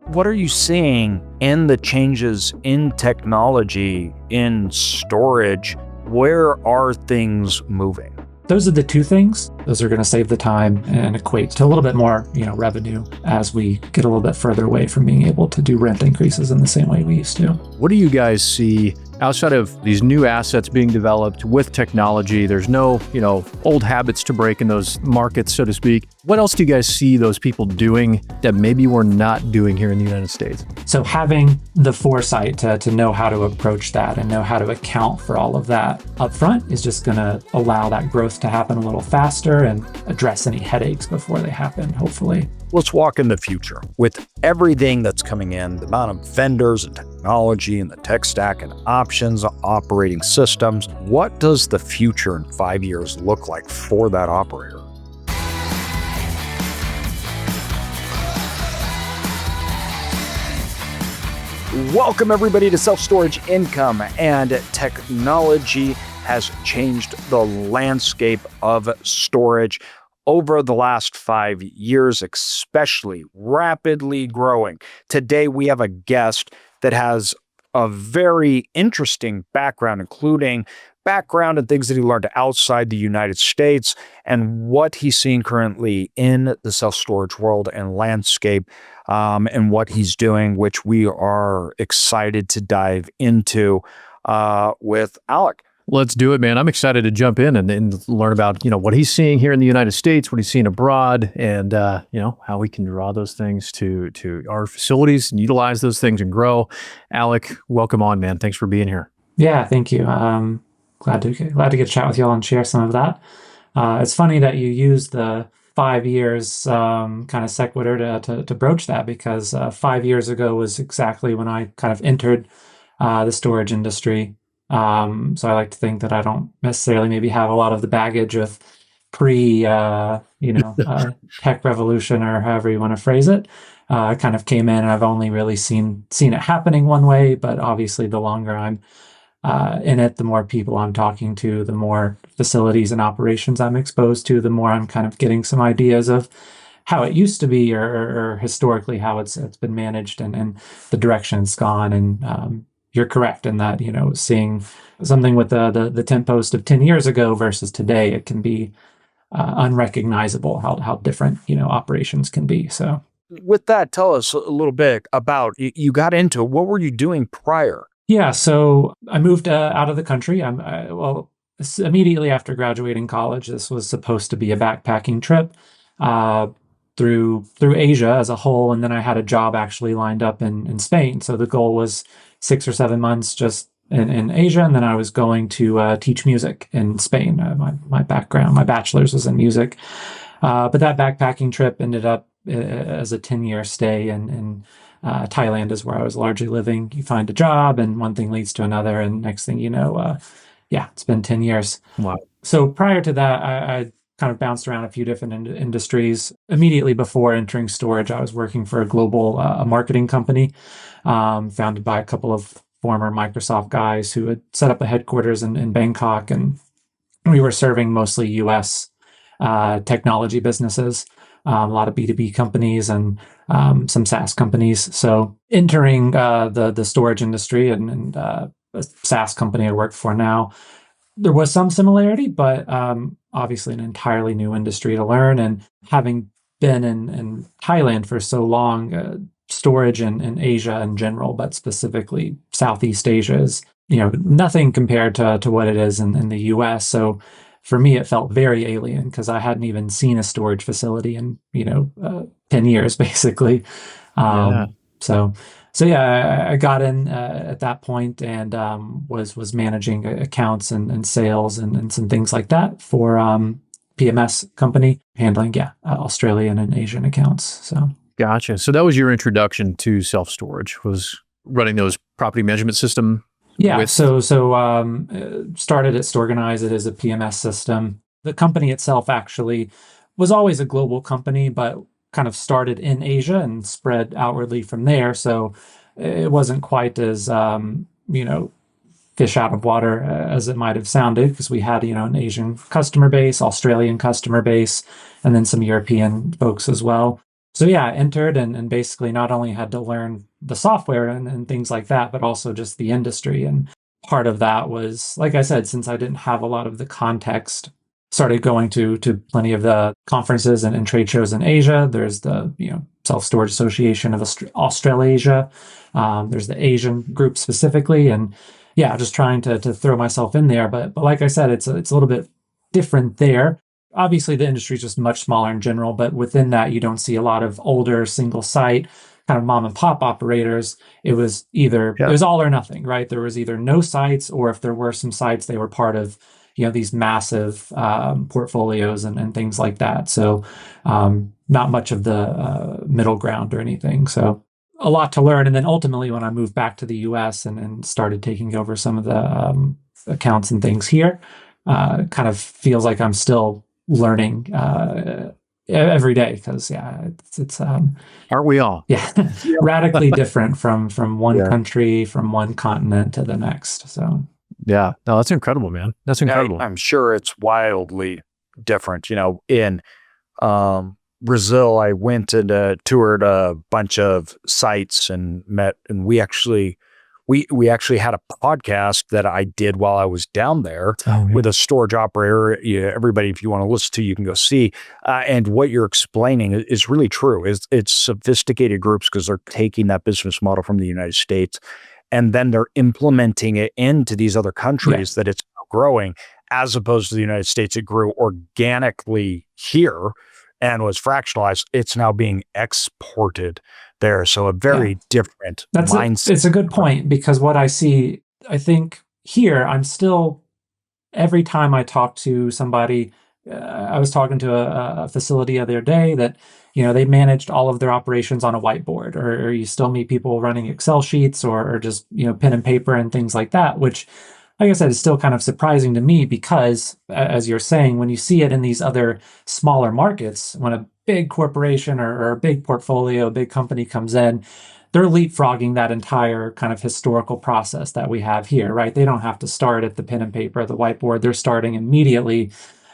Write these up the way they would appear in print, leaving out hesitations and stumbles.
What are you seeing in the changes in technology, in storage? Where are things moving? Those are the two things. Those are going to save the time and equate to a little bit more, revenue as we get a little bit further away from being able to do rent increases in the same way we used to. What do you guys see outside of these new assets being developed with technology? There's no, old habits to break in those markets, so to speak. What else do you guys see those people doing that maybe we're not doing here in the United States? So having the foresight to know how to approach that and know how to account for all of that up front is just going to allow that growth to happen a little faster and address any headaches before they happen, hopefully. Let's walk in the future. With everything that's coming in, the amount of vendors and technology and the tech stack and options, operating systems, what does the future in 5 years look like for that operator? Welcome everybody to Self-Storage Income, and technology has changed the landscape of storage over the last 5 years, especially rapidly growing. Today, we have a guest that has a very interesting background, including background and things that he learned outside the United States and what he's seeing currently in the self-storage world and landscape, and what he's doing, which we are excited to dive into with Alec. Let's do it, man. I'm excited to jump in and learn about, what he's seeing here in the United States, what he's seeing abroad, and, how we can draw those things to our facilities and utilize those things and grow. Alec, welcome on, man. Thanks for being here. Yeah, thank you. Glad to get a chat with y'all and share some of that. It's funny that you use the 5 years kind of sequitur to broach that, because 5 years ago was exactly when I kind of entered the storage industry. So I like to think that I don't necessarily maybe have a lot of the baggage of tech revolution, or however you want to phrase it. I kind of came in and I've only really seen it happening one way, but obviously the longer I'm in it, the more people I'm talking to, the more facilities and operations I'm exposed to, the more I'm kind of getting some ideas of how it used to be, or historically how it's been managed and the direction it's gone. And you're correct in that, seeing something with the tent post of 10 years ago versus today, it can be unrecognizable how different, operations can be. So with that, tell us a little bit about, you got into, what were you doing prior? Yeah, so I moved out of the country. Immediately after graduating college. This was supposed to be a backpacking trip through Asia as a whole, and then I had a job actually lined up in Spain. So the goal was 6 or 7 months just in Asia, and then I was going to teach music in Spain. My background, my bachelor's was in music, but that backpacking trip ended up as a 10-year stay in Thailand is where I was largely living. You find a job and one thing leads to another, and next thing you know, it's been 10 years. Wow. So prior to that, I kind of bounced around a few different industries. Immediately before entering storage, I was working for a global marketing company, founded by a couple of former Microsoft guys who had set up a headquarters in Bangkok, and we were serving mostly US technology businesses, a lot of B2B companies and some SaaS companies. So entering the storage industry and a SaaS company I work for now, there was some similarity, but obviously an entirely new industry to learn. And having been in Thailand for so long, storage in Asia in general, but specifically Southeast Asia is, nothing compared to what it is in the US. So for me, it felt very alien because I hadn't even seen a storage facility in, 10 years, basically. So I got in at that point and was managing accounts and sales and some things like that for PMS company, handling Australian and Asian accounts. So Gotcha. So that was your introduction to self-storage, was running those property management system. Yeah. So started at Storeganise. It is a PMS system. The company itself actually was always a global company, but kind of started in Asia and spread outwardly from there. So it wasn't quite as, fish out of water as it might have sounded, because we had, an Asian customer base, Australian customer base, and then some European folks as well. So yeah, I entered and basically not only had to learn the software and things like that, but also just the industry. And part of that was, like I said, since I didn't have a lot of the context, started going to plenty of the conferences and trade shows in Asia. There's the Self-Storage Association of Australasia. There's the Asian group specifically, and yeah, just trying to throw myself in there. But like I said, it's a little bit different there. Obviously, the industry is just much smaller in general, but within that, you don't see a lot of older single site kind of mom and pop operators. It was it was all or nothing, right? There was either no sites, or if there were some sites, they were part of these massive portfolios and things like that. So not much of the middle ground or anything. So a lot to learn. And then ultimately, when I moved back to the US and started taking over some of the accounts and things here, kind of feels like I'm still learning every day, because it's Aren't we all? radically different from one country, from one continent to the next. So yeah, no, that's incredible, man. That's incredible. I'm sure it's wildly different. In Brazil, I went and toured a bunch of sites and we actually had a podcast that I did while I was down there with a storage operator. Everybody, if you want to listen to, you can go see. And what you're explaining is really true. It's sophisticated groups because they're taking that business model from the United States, and then they're implementing it into these other countries that it's growing, as opposed to the United States. It grew organically here and was fractionalized. It's now being exported there. So a very different mindset. It's a good point, because what I see, I think here, I'm still, every time I talk to somebody, I was talking to a facility the other day that, they managed all of their operations on a whiteboard, or you still meet people running Excel sheets or just, pen and paper and things like that, which, like I said, is still kind of surprising to me, because as you're saying, when you see it in these other smaller markets, when a big corporation or a big portfolio, a big company comes in, they're leapfrogging that entire kind of historical process that we have here, right? They don't have to start at the pen and paper, the whiteboard. They're starting immediately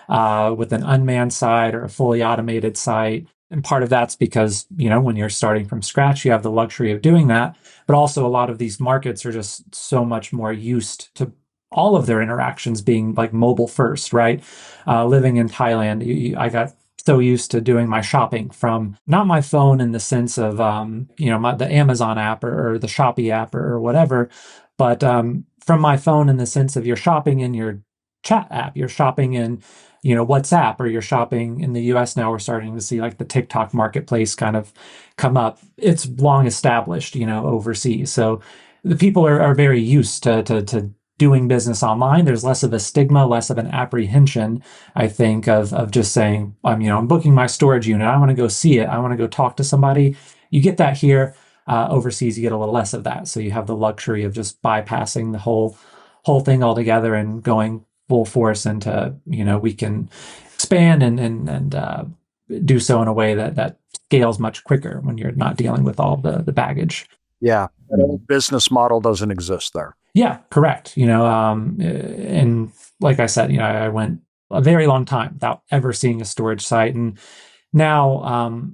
with an unmanned site or a fully automated site. And part of that's because, when you're starting from scratch, you have the luxury of doing that. But also, a lot of these markets are just so much more used to all of their interactions being like mobile first, right? Living in Thailand, I got so used to doing my shopping from not my phone in the sense of, the Amazon app or the Shopee app or whatever, but from my phone in the sense of you're shopping in your chat app, you're shopping in, WhatsApp, or you're shopping in the US now. We're starting to see like the TikTok marketplace kind of come up. It's long established, overseas. So the people are very used to doing business online. There's less of a stigma, less of an apprehension, I think, of just saying, I'm booking my storage unit. I want to go see it. I want to go talk to somebody. You get that here. Overseas, you get a little less of that. So you have the luxury of just bypassing the whole thing altogether and going full force into, we can expand and do so in a way that scales much quicker when you're not dealing with all the baggage. Yeah. That old business model doesn't exist there. Yeah, correct. And like I said, I went a very long time without ever seeing a storage site. And now,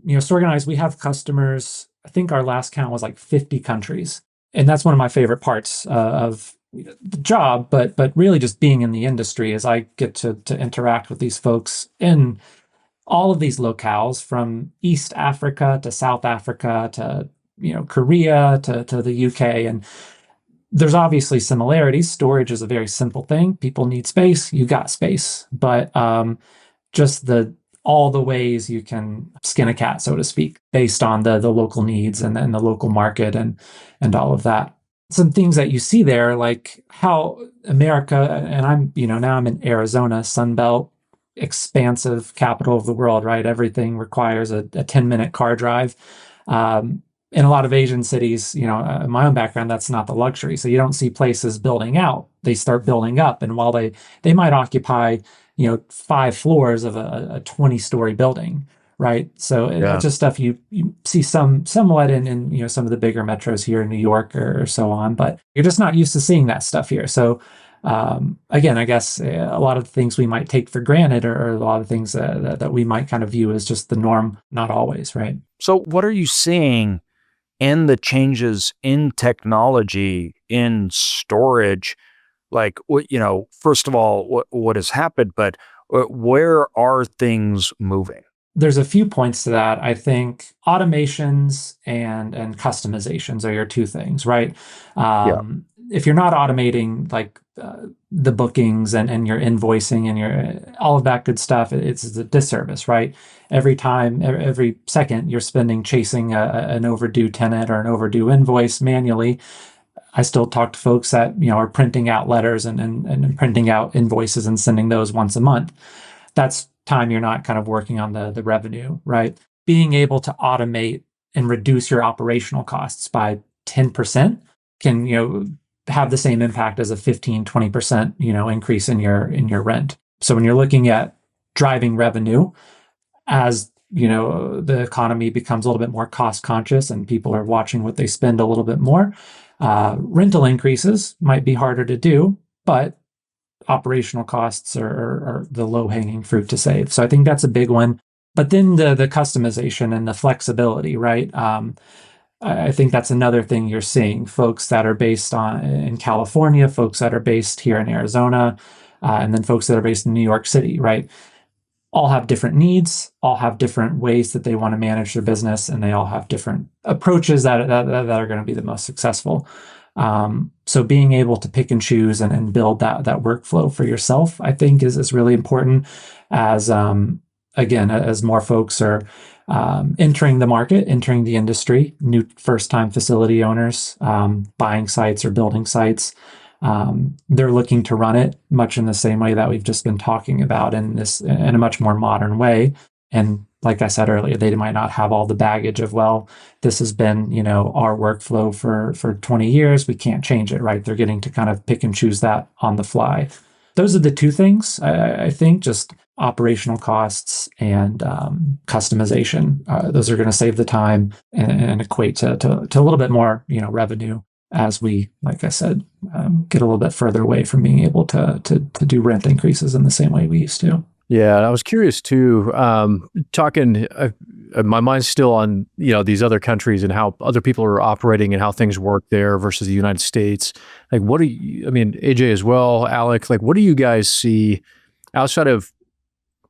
Storeganise, we have customers. I think our last count was like 50 countries. And that's one of my favorite parts of the job, but really just being in the industry, is I get to interact with these folks in all of these locales, from East Africa to South Africa to, Korea to the UK. And there's obviously similarities. Storage is a very simple thing. People need space. You got space. But just all the ways you can skin a cat, so to speak, based on the local needs and the local market and all of that. Some things that you see there, like how America, and I'm, now I'm in Arizona, Sunbelt, expansive capital of the world, right? Everything requires a 10-minute car drive. In a lot of Asian cities, in my own background, that's not the luxury. So you don't see places building out. They start building up. And while they might occupy, 5 floors of a 20-story building, right? So it's just stuff you see somewhat in some of the bigger metros here in New York or so on, but you're just not used to seeing that stuff here. So Again, I guess a lot of things we might take for granted or a lot of things that we might kind of view as just the norm, not always, right? So, what are you seeing in the changes in technology in storage? Like, first of all, what has happened, but where are things moving? There's a few points to that. I think automations and customizations are your two things, right? Yeah. If you're not automating like the bookings and your invoicing and your all of that good stuff, it's a disservice, right? Every time, every second, you're spending chasing an overdue tenant or an overdue invoice manually. I still talk to folks that are printing out letters and printing out invoices and sending those once a month. That's time you're not kind of working on the revenue, right? Being able to automate and reduce your operational costs by 10% can, have the same impact as a 15, 20%, increase in your rent. So when you're looking at driving revenue as the economy becomes a little bit more cost conscious and people are watching what they spend a little bit more, rental increases might be harder to do, but operational costs are the low-hanging fruit to save. So I think that's a big one. But then the customization and the flexibility, right? I think that's another thing you're seeing. Folks that are based in California, folks that are based here in Arizona, and then folks that are based in New York City, right? All have different needs, all have different ways that they want to manage their business, and they all have different approaches that are going to be the most successful. So being able to pick and choose and build that workflow for yourself, I think is really important as, again, as more folks are entering the market, entering the industry, new first-time facility owners, buying sites or building sites. They're looking to run it much in the same way that we've just been talking about in a much more modern way. And like I said earlier, they might not have all the baggage of, well, this has been, our workflow for 20 years. We can't change it, right? They're getting to kind of pick and choose that on the fly. Those are the two things, I think, just operational costs and customization. Those are going to save the time and equate to a little bit more, revenue as we, like I said, get a little bit further away from being able to do rent increases in the same way we used to. Yeah, I was curious too. Talking, my mind's still on these other countries and how other people are operating and how things work there versus the United States. Like, what do you? I mean, AJ as well, Alec. Like, what do you guys see outside of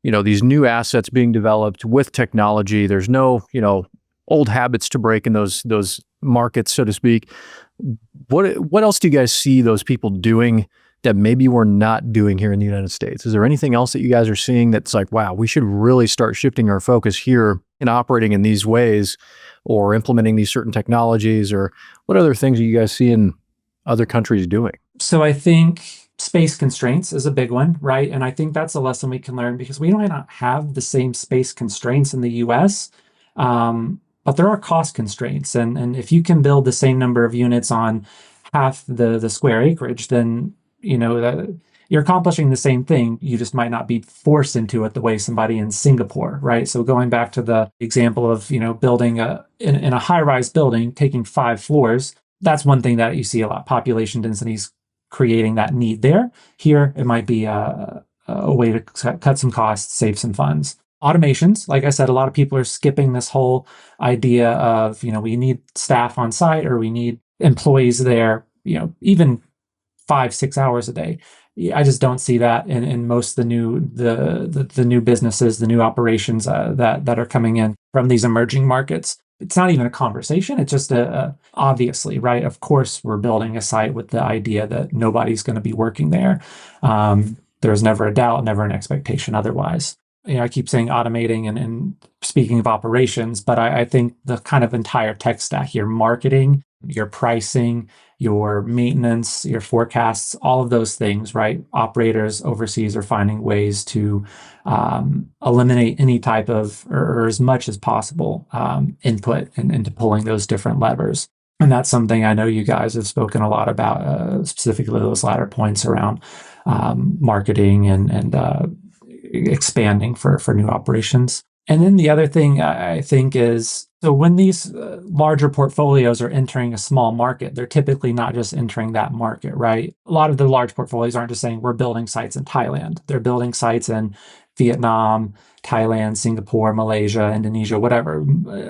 these new assets being developed with technology? There's no old habits to break in those markets, so to speak. What else do you guys see those people doing that maybe we're not doing here in the United States? Is there anything else that you guys are seeing that's like, wow, we should really start shifting our focus here and operating in these ways or implementing these certain technologies? Or what other things are you guys seeing other countries doing? So I think space constraints is a big one, right? And I think that's a lesson we can learn because we might not have the same space constraints in the US, but there are cost constraints. And if you can build the same number of units on half the square acreage, then you're accomplishing the same thing. You just might not be forced into it the way somebody in Singapore, right? So going back to the example of, building in a high-rise building, taking 5 floors, that's one thing that you see a lot. Population densities creating that need there. Here, it might be a way to cut some costs, save some funds. Automations, like I said, a lot of people are skipping this whole idea of, we need staff on site or we need employees there, even 5-6 hours a day. I just don't see that in most of the new businesses, the new operations that are coming in from these emerging markets. It's not even a conversation. It's just obviously, right? Of course, we're building a site with the idea that nobody's going to be working there. There's never a doubt, never an expectation otherwise. I keep saying automating and speaking of operations, but I think the kind of entire tech stack, your marketing, your pricing, your maintenance, your forecasts, all of those things, right? Operators overseas are finding ways to eliminate any type of, or as much as possible, input into pulling those different levers. And that's something I know you guys have spoken a lot about, specifically those latter points around marketing and expanding for new operations. And then the other thing I think is, so when these larger portfolios are entering a small market, they're typically not just entering that market, right? A lot of the large portfolios aren't just saying we're building sites in Thailand. They're building sites in Vietnam, Thailand, Singapore, Malaysia, Indonesia, whatever,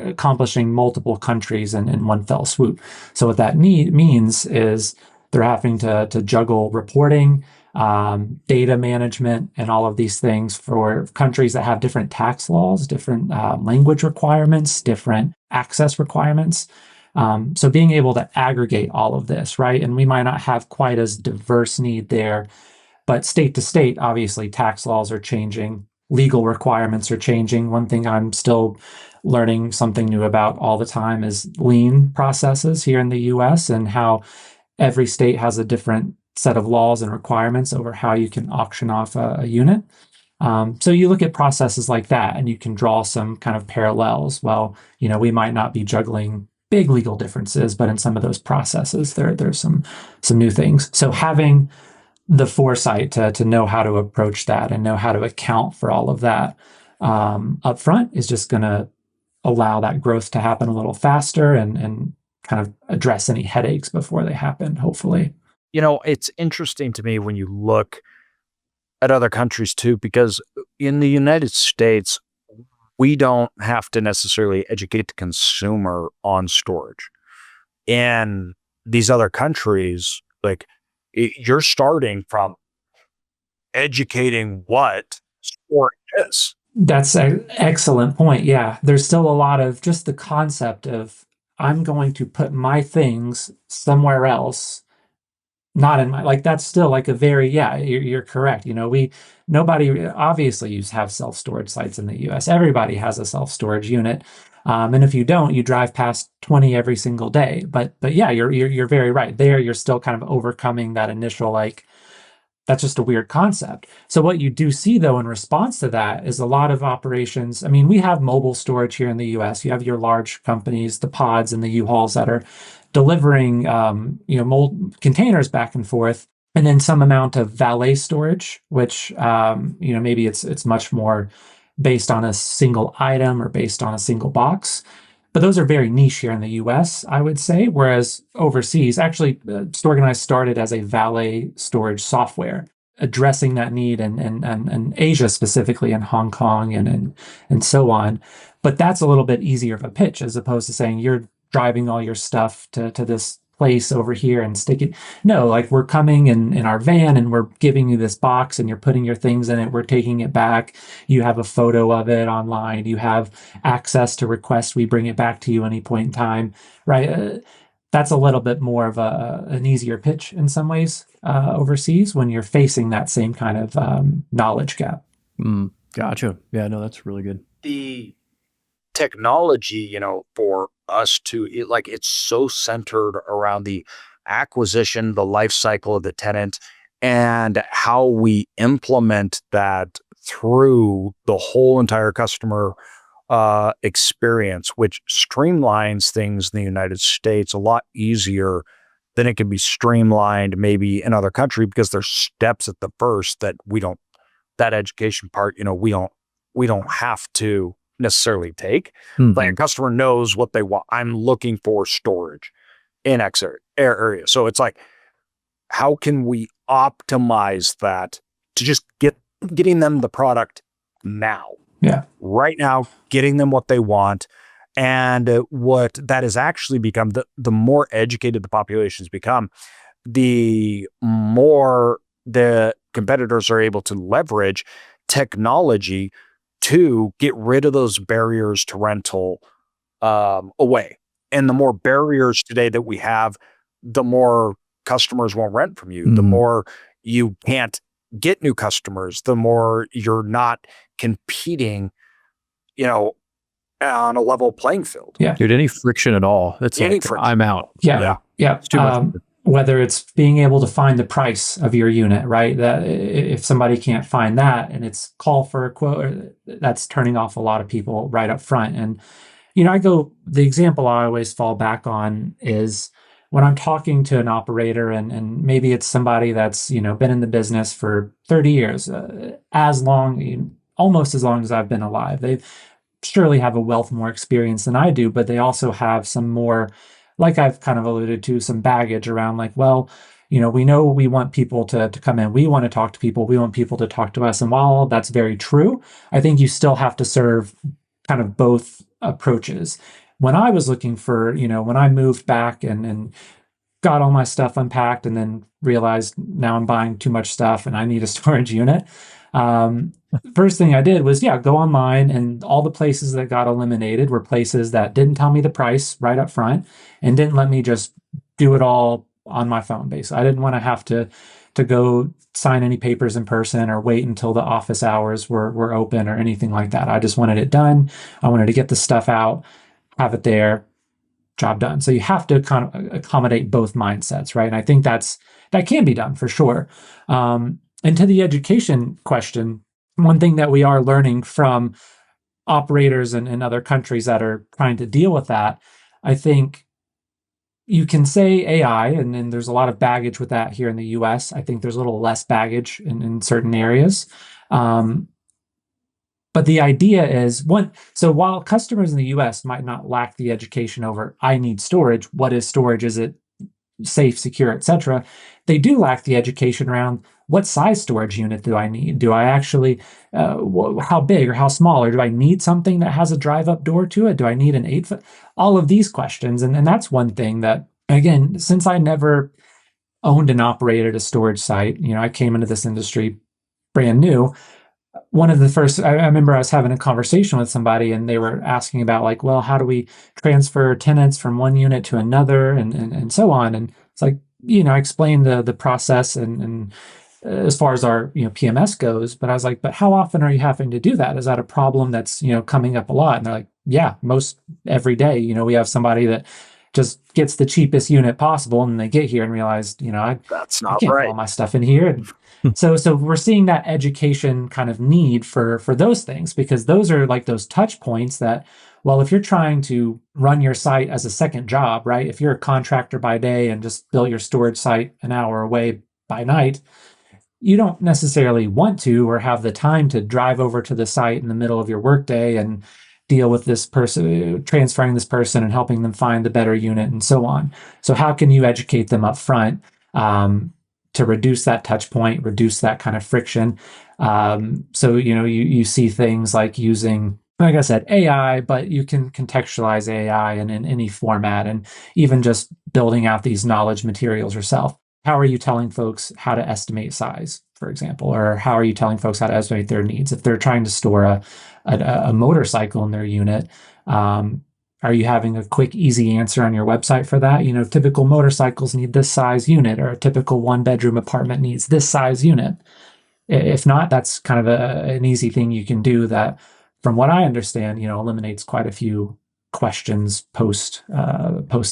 accomplishing multiple countries in one fell swoop. So what that means is they're having to juggle reporting, data management, and all of these things for countries that have different tax laws, different language requirements, different access requirements. So being able to aggregate all of this, right? And we might not have quite as diverse need there, but state to state, obviously, tax laws are changing, legal requirements are changing. One thing I'm still learning something new about all the time is lien processes here in the US, and how every state has a different set of laws and requirements over how you can auction off a unit. So you look at processes like that and you can draw some kind of parallels. Well, we might not be juggling big legal differences, but in some of those processes, there's some new things. So having the foresight to know how to approach that and know how to account for all of that up front is just going to allow that growth to happen a little faster and kind of address any headaches before they happen, hopefully. It's interesting to me when you look at other countries too, because in the United States, we don't have to necessarily educate the consumer on storage. In these other countries, like you're starting from educating what storage is. That's an excellent point. Yeah, there's still a lot of just the concept of I'm going to put my things somewhere else, not in my, like, that's still like a very, yeah, you're correct. Nobody, obviously you have self-storage sites in the US. Everybody has a self-storage unit. And if you don't, you drive past 20 every single day. But yeah, you're very right. There, you're still kind of overcoming that initial, like, that's just a weird concept. So what you do see, though, in response to that is a lot of operations. I mean, we have mobile storage here in the US. You have your large companies, the pods and the U-Hauls that are delivering, mold containers back and forth, and then some amount of valet storage, which, maybe it's much more based on a single item or based on a single box. But those are very niche here in the US, I would say. Whereas overseas, actually, Storeganise started as a valet storage software, addressing that need in Asia, specifically in Hong Kong and so on. But that's a little bit easier of a pitch as opposed to saying you're driving all your stuff to this place over here and stick it. No, like, we're coming in our van and we're giving you this box and you're putting your things in it. We're taking it back. You have a photo of it online. You have access to request. We bring it back to you any point in time, right? That's a little bit more of an easier pitch in some ways overseas when you're facing that same kind of knowledge gap. Gotcha. Yeah, no, that's really good. The technology, for us to, it's so centered around the acquisition, the life cycle of the tenant, and how we implement that through the whole entire customer experience, which streamlines things in the United States a lot easier than it can be streamlined maybe in other country, because there's steps at the first that that education part, we don't have to necessarily take. Like, a customer knows what they want. I'm looking for storage in X area. So it's like, how can we optimize that to just getting them the product now? Yeah. Right now, getting them what they want. And what that has actually become, the more educated the populations become, the more the competitors are able to leverage technology to get rid of those barriers to rental away. And the more barriers today that we have, the more customers won't rent from you, the more you can't get new customers, the more you're not competing, on a level playing field. Yeah. Dude, any friction at all, it's Any like, friction. I'm out. Yeah. It's too much. Whether it's being able to find the price of your unit, right? That if somebody can't find that and it's call for a quote, that's turning off a lot of people right up front. And, the example I always fall back on is when I'm talking to an operator and maybe it's somebody that's, been in the business for 30 years, almost as long as I've been alive. They've surely have a wealth more experience than I do, but they also have some more, like I've kind of alluded to, some baggage around like, well, we know we want people to come in. We want to talk to people. We want people to talk to us. And while that's very true, I think you still have to serve kind of both approaches. When I was looking for, when I moved back and got all my stuff unpacked and then realized now I'm buying too much stuff and I need a storage unit. First thing I did was, go online, and all the places that got eliminated were places that didn't tell me the price right up front and didn't let me just do it all on my phone. Basically, I didn't want to have to go sign any papers in person or wait until the office hours were open or anything like that. I just wanted it done. I wanted to get the stuff out, have it there, job done. So you have to kind of accommodate both mindsets, right? And I think that can be done for sure. And to the education question, one thing that we are learning from operators in other countries that are trying to deal with that, I think you can say AI, and then there's a lot of baggage with that here in the US. I think there's a little less baggage in certain areas. But the idea is so while customers in the US might not lack the education over, I need storage, what is storage? Is it safe, secure, etc.? They do lack the education around what size storage unit do I need? Do I actually, how big or how small? Or do I need something that has a drive-up door to it? Do I need an 8-foot? All of these questions. And that's one thing that, again, since I never owned and operated a storage site, I came into this industry brand new. One of the first, I remember I was having a conversation with somebody and they were asking about like, well, how do we transfer tenants from one unit to another and so on. And it's like, I explained the process and as far as our, PMS goes, but I was like, but how often are you having to do that? Is that a problem that's, coming up a lot? And they're like, yeah, most every day, we have somebody that just gets the cheapest unit possible and they get here and realize, That's I not can't put right. all my stuff in here. And so we're seeing that education kind of need for those things, because those are like those touch points that, well, if you're trying to run your site as a second job, right? If you're a contractor by day and just build your storage site an hour away by night, you don't necessarily want to or have the time to drive over to the site in the middle of your workday and deal with this person, transferring this person and helping them find the better unit and so on. So how can you educate them up front to reduce that touch point, reduce that kind of friction? So, you see things like using, like I said, AI, but you can contextualize AI in any format, and even just building out these knowledge materials yourself. How are you telling folks how to estimate size, for example, or how are you telling folks how to estimate their needs? If they're trying to store a motorcycle in their unit, are you having a quick, easy answer on your website for that? Typical motorcycles need this size unit, or a typical one-bedroom apartment needs this size unit. If not, that's kind of an easy thing you can do that, from what I understand, eliminates quite a few questions post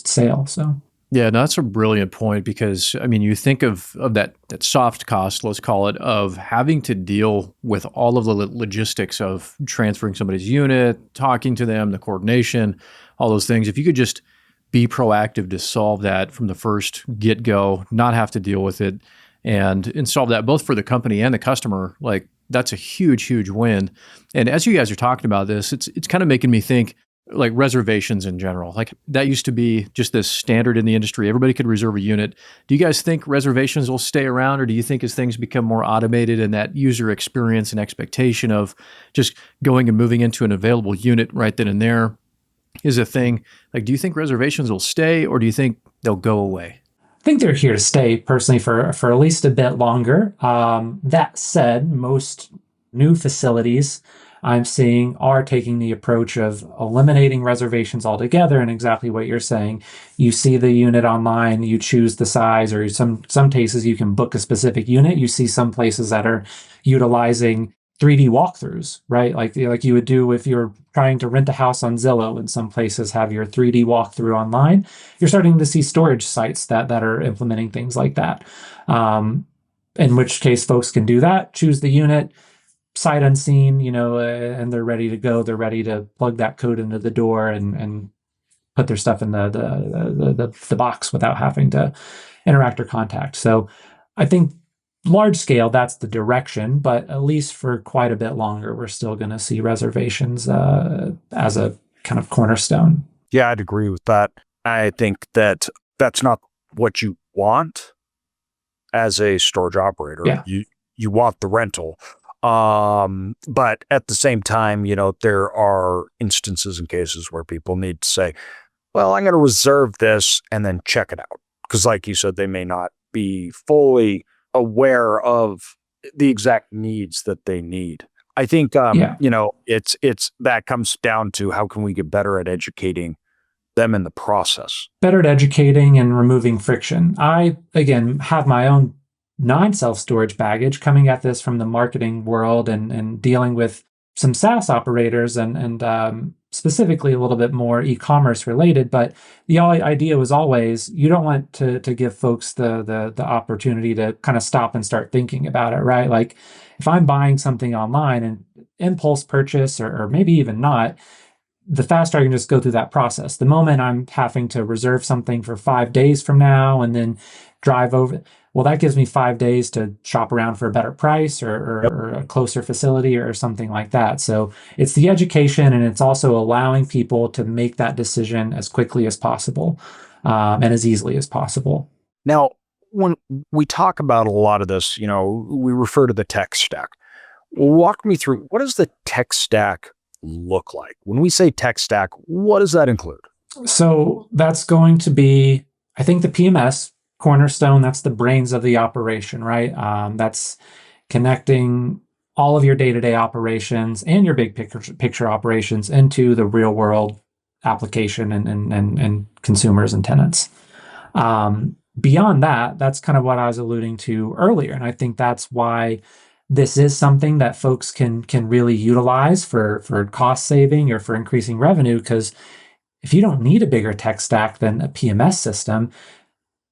sale. So. Yeah, no, that's a brilliant point, because you think of that soft cost, let's call it, of having to deal with all of the logistics of transferring somebody's unit, talking to them, the coordination, all those things. If you could just be proactive to solve that from the first get-go, not have to deal with it, and solve that both for the company and the customer, like that's a huge, huge win. And as you guys are talking about this, it's kind of making me think, like reservations in general, like that used to be just this standard in the industry. Everybody could reserve a unit. Do you guys think reservations will stay around, or do you think as things become more automated and that user experience and expectation of just going and moving into an available unit right then and there is a thing? Like, do you think reservations will stay, or do you think they'll go away? I think they're here to stay, personally, for at least a bit longer. That said, most new facilities I'm seeing are taking the approach of eliminating reservations altogether. And exactly what you're saying, you see the unit online, you choose the size, or some cases you can book a specific unit. You see some places that are utilizing 3D walkthroughs, right? Like you would do if you're trying to rent a house on Zillow, and some places have your 3D walkthrough online. You're starting to see storage sites that are implementing things like that. In which case folks can do that, choose the unit, sight unseen, and they're ready to go. They're ready to plug that code into the door and put their stuff in the box without having to interact or contact. So I think large scale, that's the direction, but at least for quite a bit longer, we're still going to see reservations as a kind of cornerstone. Yeah, I'd agree with that. I think that that's not what you want as a storage operator. Yeah. You want the rental. But at the same time, there are instances and cases where people need to say, well, I'm going to reserve this and then check it out. Because like you said, they may not be fully aware of the exact needs that they need. I think, it's that comes down to how can we get better at educating them in the process. Better at educating and removing friction. I, again, have my own non-self-storage baggage coming at this from the marketing world and dealing with some SaaS operators and specifically a little bit more e-commerce related. But the idea was always you don't want to give folks the opportunity to kind of stop and start thinking about it, right? Like if I'm buying something online and impulse purchase or maybe even not, the faster I can just go through that process. The moment I'm having to reserve something for 5 days from now and then drive over, well, that gives me 5 days to shop around for a better price or a closer facility or something like that. So it's the education, and it's also allowing people to make that decision as quickly as possible and as easily as possible. Now, when we talk about a lot of this, we refer to the tech stack. Walk me through, what does the tech stack look like? When we say tech stack, what does that include? So that's going to be, I think, the PMS cornerstone. That's the brains of the operation, right? That's connecting all of your day-to-day operations and your big picture operations into the real world application and consumers and tenants. Beyond that, that's kind of what I was alluding to earlier. And I think that's why this is something that folks can really utilize for cost saving or for increasing revenue. Because if you don't need a bigger tech stack than a PMS system,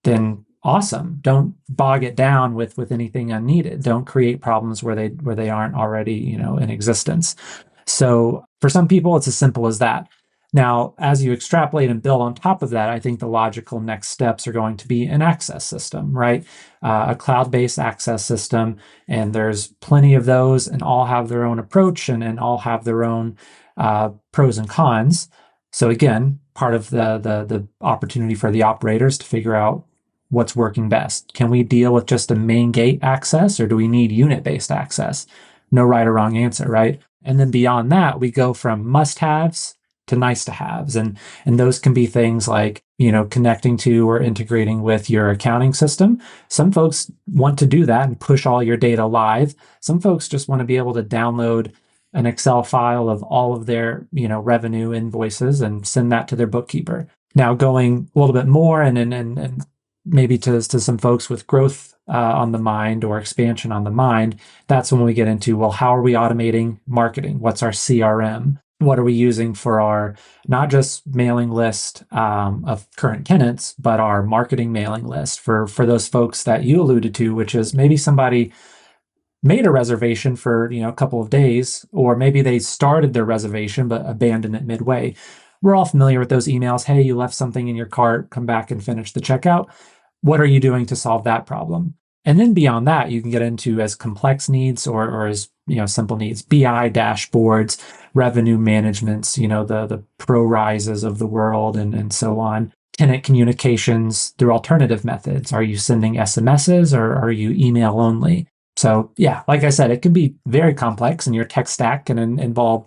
then awesome. Don't bog it down with anything unneeded. Don't create problems where they aren't already in existence. So for some people, it's as simple as that. Now, as you extrapolate and build on top of that, I think the logical next steps are going to be an access system, right? A cloud-based access system, and there's plenty of those, and all have their own approach and all have their own pros and cons. So again, part of the opportunity for the operators to figure out what's working best. Can we deal with just a main gate access, or do we need unit-based access? No right or wrong answer, right? And then beyond that, we go from must-haves to nice to haves. And those can be things like, connecting to or integrating with your accounting system. Some folks want to do that and push all your data live. Some folks just want to be able to download an Excel file of all of their, revenue invoices and send that to their bookkeeper. Now going a little bit more and maybe to some folks with growth on the mind or expansion on the mind, that's when we get into, well, how are we automating marketing? What's our CRM? What are we using for our, not just mailing list of current tenants, but our marketing mailing list for those folks that you alluded to, which is maybe somebody made a reservation for a couple of days, or maybe they started their reservation but abandoned it midway. We're all familiar with those emails. Hey, you left something in your cart, come back and finish the checkout. What are you doing to solve that problem? And then beyond that, you can get into as complex needs or as simple needs, BI dashboards, revenue managements, the ProRises of the world and so on. Tenant communications through alternative methods. Are you sending SMSs or are you email only? So yeah, like I said, it can be very complex, and your tech stack can involve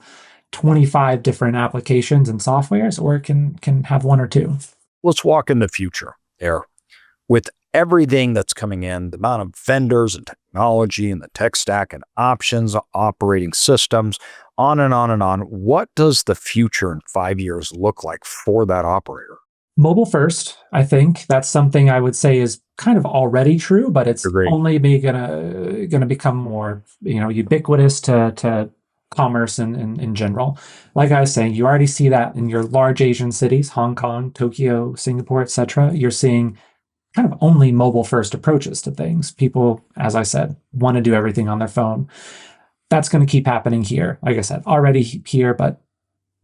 25 different applications and softwares, or it can have one or two. Let's walk in the future there. With everything that's coming in, the amount of vendors and technology and the tech stack and options, operating systems, on and on and on, what does the future in 5 years look like for that operator? Mobile first, I think that's something I would say is kind of already true, but it's only gonna become more ubiquitous to commerce in general. Like I was saying, you already see that in your large Asian cities, Hong Kong, Tokyo, Singapore, etc. You're seeing kind of only mobile first approaches to things. People, as I said, want to do everything on their phone. That's going to keep happening here. Like I said, already here, but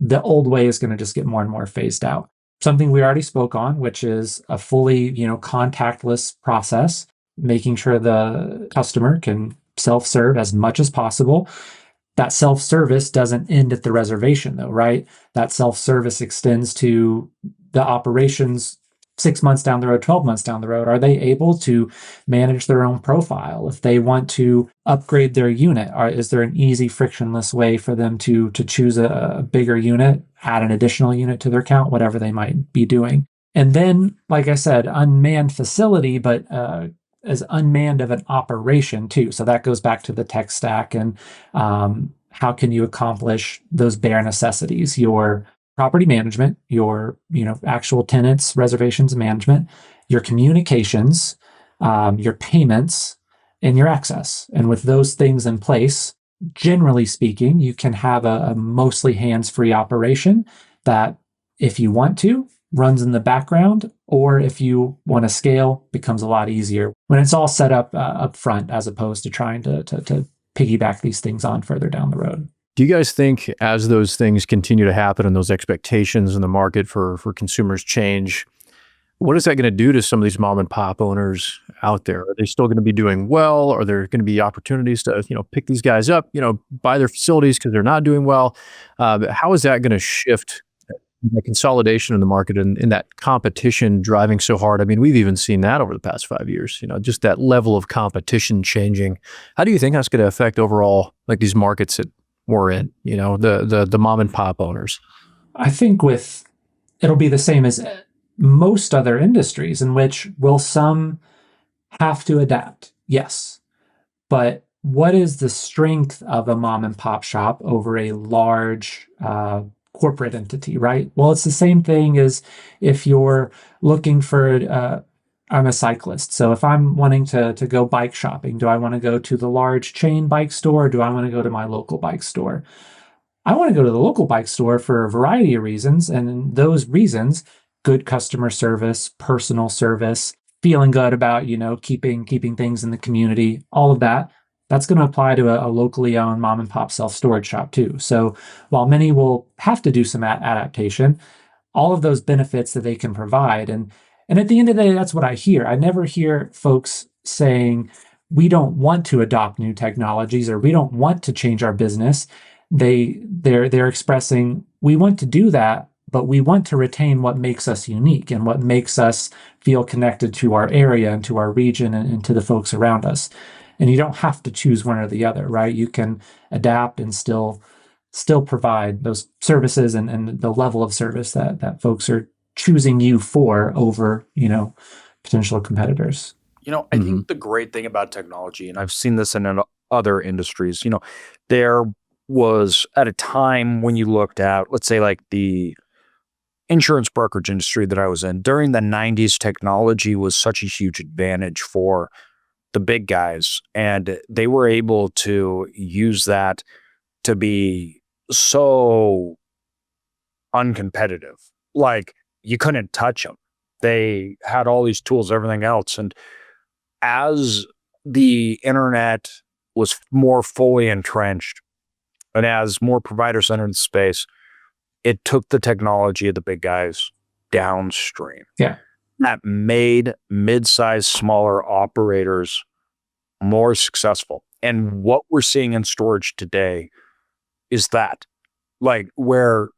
the old way is going to just get more and more phased out. Something we already spoke on, which is a fully, contactless process. making sure the customer can self-serve as much as possible. That self-service doesn't end at the reservation, though, right? That self-service extends to the operations 6 months down the road, 12 months down the road. Are they able to manage their own profile? If they want to upgrade their unit, is there an easy, frictionless way for them to choose a bigger unit, add an additional unit to their count, whatever they might be doing? And then, like I said, unmanned facility, but as unmanned of an operation too. So that goes back to the tech stack and how can you accomplish those bare necessities? Your property management, your actual tenants, reservations management, your communications, your payments, and your access. And with those things in place, generally speaking, you can have a mostly hands-free operation that, if you want to, runs in the background, or if you want to scale, becomes a lot easier when it's all set up front, as opposed to trying to piggyback these things on further down the road. Do you guys think as those things continue to happen and those expectations in the market for consumers change, what is that going to do to some of these mom and pop owners out there? Are they still going to be doing well? Are there going to be opportunities to, pick these guys up, buy their facilities because they're not doing well? How is that going to shift the consolidation in the market and in that competition driving so hard? I mean, we've even seen that over the past 5 years, just that level of competition changing. How do you think that's going to affect overall, like these markets that we're in, the mom and pop owners? I think it'll be the same as most other industries, in which will some have to adapt? Yes. But what is the strength of a mom and pop shop over a large corporate entity, right? Well, it's the same thing as if you're looking for, I'm a cyclist. So if I'm wanting to go bike shopping, do I want to go to the large chain bike store, or do I want to go to my local bike store? I want to go to the local bike store for a variety of reasons. And those reasons, good customer service, personal service, feeling good about, keeping things in the community, all of that, that's going to apply to a locally owned mom and pop self-storage shop too. So while many will have to do some adaptation, all of those benefits that they can provide. And at the end of the day, that's what I hear. I never hear folks saying, we don't want to adopt new technologies, or we don't want to change our business. They're expressing, we want to do that, but we want to retain what makes us unique and what makes us feel connected to our area and to our region and to the folks around us. And you don't have to choose one or the other, right? You can adapt and still provide those services and the level of service that folks are choosing you for over, potential competitors. I think the great thing about technology, and I've seen this in other industries, there was at a time when you looked at, let's say, like the insurance brokerage industry that I was in during the 90s, technology was such a huge advantage for the big guys, and they were able to use that to be so uncompetitive. Like, you couldn't touch them. They had all these tools, everything else. And as the internet was more fully entrenched, and as more providers entered the space, it took the technology of the big guys downstream. Yeah. That made mid-sized, smaller operators more successful. And what we're seeing in storage today is that, like, where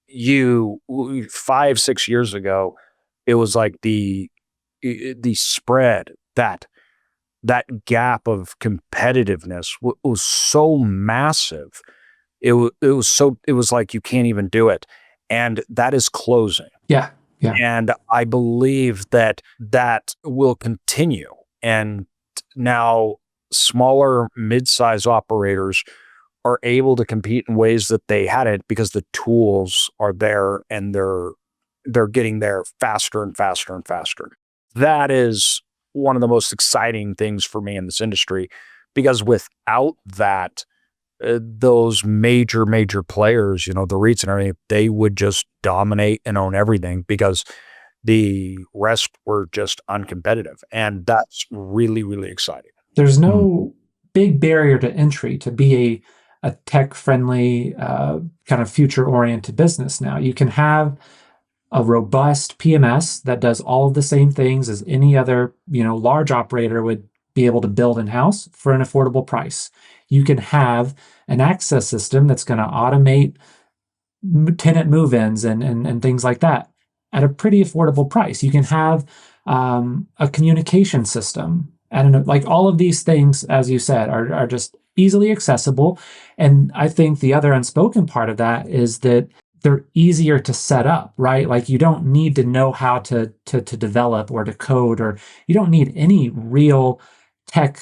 5-6 years ago, it was like the spread, that gap of competitiveness was so massive. It was like you can't even do it, and that is closing. Yeah. And I believe that will continue. And now smaller, mid-size operators are able to compete in ways that they hadn't, because the tools are there and they're getting there faster and faster and faster. That is one of the most exciting things for me in this industry, because without that, those major players, the REITs and everything, they would just dominate and own everything, because the rest were just uncompetitive. And that's really, really exciting. There's no big barrier to entry to be a tech-friendly, kind of future-oriented business now. You can have a robust PMS that does all of the same things as any other, large operator would be able to build in-house for an affordable price. You can have an access system that's going to automate tenant move-ins and things like that at a pretty affordable price. You can have a communication system. And like all of these things, as you said, are just easily accessible. And I think the other unspoken part of that is that they're easier to set up, right? Like you don't need to know how to develop or to code, or you don't need any real tech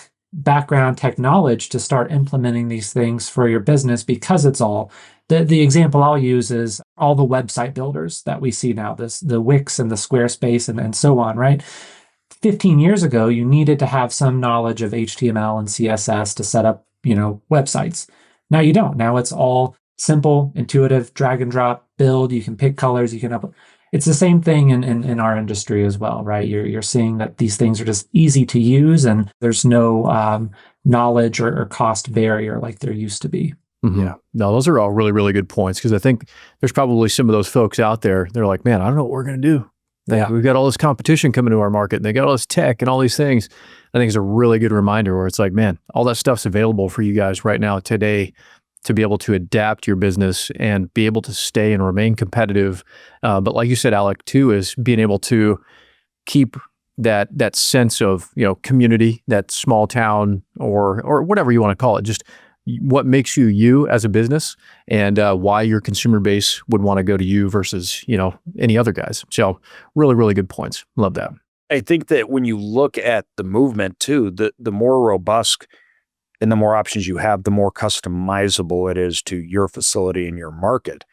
knowledge to start implementing these things for your business, because it's all the example I'll use is all the website builders that we see now, the Wix and the Squarespace and so on, right? 15 years ago, you needed to have some knowledge of HTML and CSS to set up, websites. Now you don't. Now it's all simple, intuitive, drag and drop, build. You can pick colors. You can upload. It's the same thing in our industry as well, right? You're seeing that these things are just easy to use, and there's no knowledge or cost barrier like there used to be. Mm-hmm. Yeah. No, those are all really, really good points, because I think there's probably some of those folks out there, they're like, man, I don't know what we're going to do. We've got all this competition coming to our market, and they got all this tech and all these things. I think it's a really good reminder where it's like, man, all that stuff's available for you guys right now today to be able to adapt your business and be able to stay and remain competitive. But like you said, Alec, too, is being able to keep that sense of, community, that small town or whatever you want to call it, just what makes you as a business, and why your consumer base would want to go to you versus, any other guys. So really, really good points. Love that. I think that when you look at the movement too, the more robust and the more options you have, the more customizable it is to your facility and your market,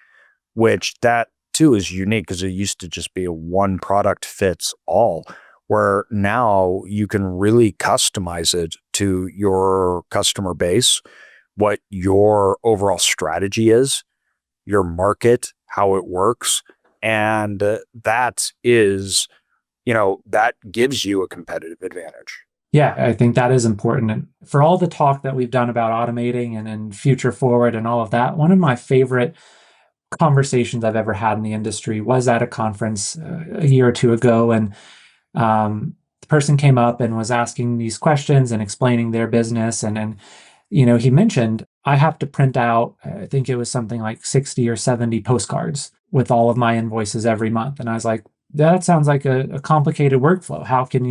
which that too is unique, because it used to just be a one product fits all, where now you can really customize it to your customer base, what your overall strategy is, your market, how it works. And that is, that gives you a competitive advantage. Yeah, I think that is important. And for all the talk that we've done about automating and future forward and all of that, one of my favorite conversations I've ever had in the industry was at a conference a year or two ago. And the person came up and was asking these questions and explaining their business. And he mentioned, I have to print out, I think it was something like 60 or 70 postcards with all of my invoices every month. And I was like, that sounds like a complicated workflow. How can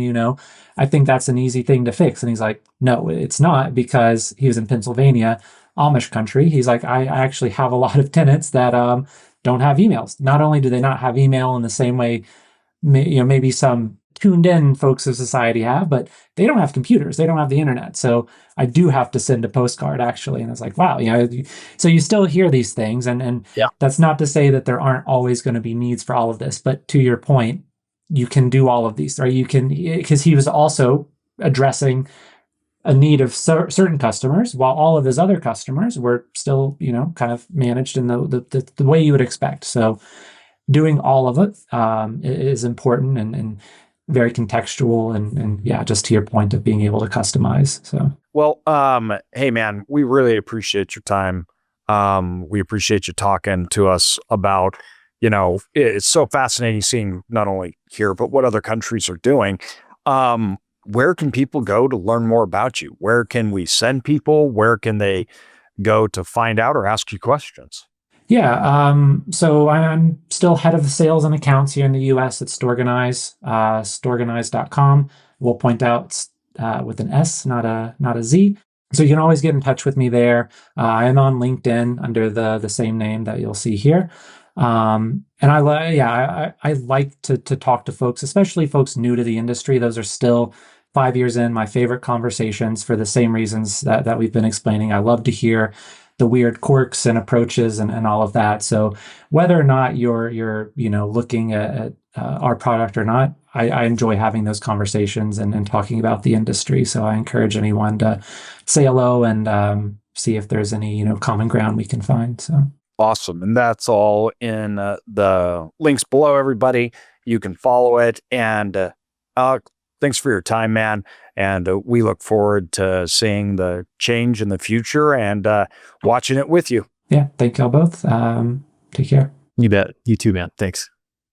I think that's an easy thing to fix. And he's like, no, it's not, because he was in Pennsylvania, Amish country. He's like, I actually have a lot of tenants that don't have emails. Not only do they not have email in the same way, maybe some tuned in folks of society have, but they don't have computers. They don't have the internet. So I do have to send a postcard, actually. And it's like, wow, so you still hear these things. And that's not to say that there aren't always going to be needs for all of this. But to your point, you can do all of these, or you can, because he was also addressing a need of certain customers, while all of his other customers were still, kind of managed in the way you would expect. So doing all of it is important and very contextual and just to your point of being able to customize. So, well, hey man, we really appreciate your time. We appreciate you talking to us about, it's so fascinating seeing not only here, but what other countries are doing. Where can people go to learn more about you? Where can we send people? Where can they go to find out or ask you questions? Yeah, so I'm still head of sales and accounts here in the US at Storeganise, Storeganise.com. We'll point out it's with an S, not a Z. So you can always get in touch with me there. I'm on LinkedIn under the same name that you'll see here. And I like to talk to folks, especially folks new to the industry. Those are still 5 years in, my favorite conversations for the same reasons that we've been explaining. I love to hear the weird quirks and approaches and all of that. So whether or not you're looking at our product or not, I enjoy having those conversations and talking about the industry. So I encourage anyone to say hello and see if there's any common ground we can find. So awesome, and that's all in the links below. Everybody, you can follow it. And thanks for your time, man. And we look forward to seeing the change in the future and watching it with you. Yeah, thank y'all both. Take care. You bet. You too, man. Thanks.